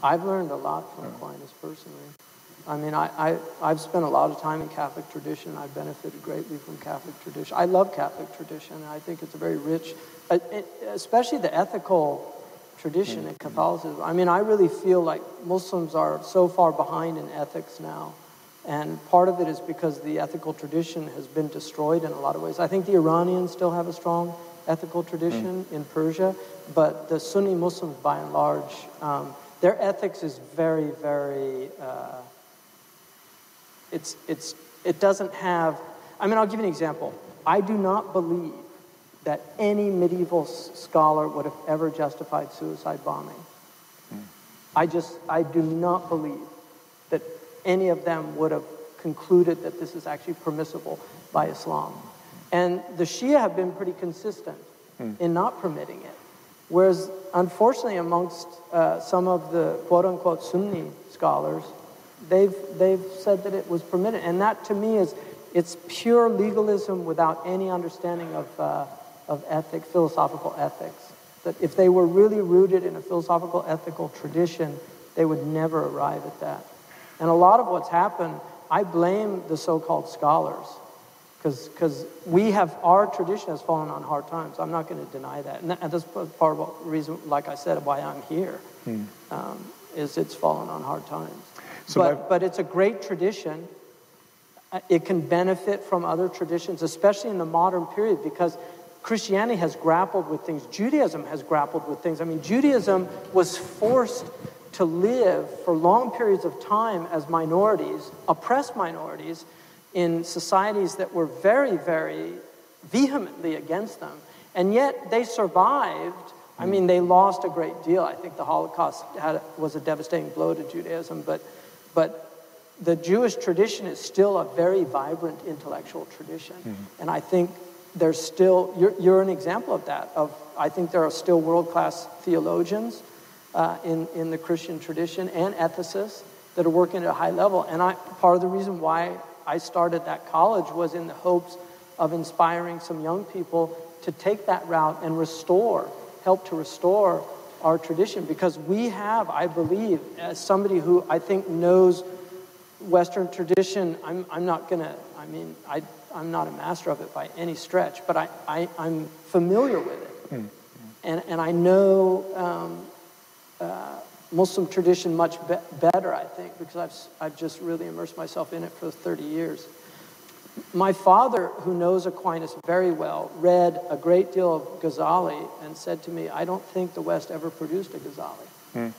I've learned a lot from Aquinas personally. I mean, I've spent a lot of time in Catholic tradition. I've benefited greatly from Catholic tradition. I love Catholic tradition. And I think it's a very rich, especially the ethical tradition in Catholicism. I mean, I really feel like Muslims are so far behind in ethics now. And part of it is because the ethical tradition has been destroyed in a lot of ways. I think the Iranians still have a strong ethical tradition in Persia, but the Sunni Muslims, by and large, their ethics is very, very, it doesn't have, I mean, I'll give you an example. I do not believe that any medieval scholar would have ever justified suicide bombing. I do not believe that any of them would have concluded that this is actually permissible by Islam. And the Shia have been pretty consistent in not permitting it. Whereas, unfortunately, amongst some of the quote-unquote Sunni scholars, they've said that it was permitted. And that, to me, it's pure legalism without any understanding of ethics, philosophical ethics. That if they were really rooted in a philosophical, ethical tradition, they would never arrive at that. And a lot of what's happened, I blame the so-called scholars, because our tradition has fallen on hard times. I'm not going to deny that. And that's part of the reason, like I said, why I'm here, is it's fallen on hard times. So but it's a great tradition. It can benefit from other traditions, especially in the modern period, because Christianity has grappled with things. Judaism has grappled with things. I mean, Judaism was forced to live for long periods of time as minorities, oppressed minorities, in societies that were very, very vehemently against them. And yet they survived. I mean, they lost a great deal. I think the Holocaust was a devastating blow to Judaism, but the Jewish tradition is still a very vibrant intellectual tradition. And I think there's still, you're an example of that. I think there are still world-class theologians in the Christian tradition and ethicists that are working at a high level. And part of the reason why I started that college was in the hopes of inspiring some young people to take that route and help to restore our tradition. Because we have, I believe, as somebody who I think knows Western tradition, I'm not a master of it by any stretch, but I'm familiar with it. And I know Muslim tradition much better, I think, because I've just really immersed myself in it for 30 years. My father, who knows Aquinas very well, read a great deal of Ghazali and said to me, I don't think the West ever produced a Ghazali.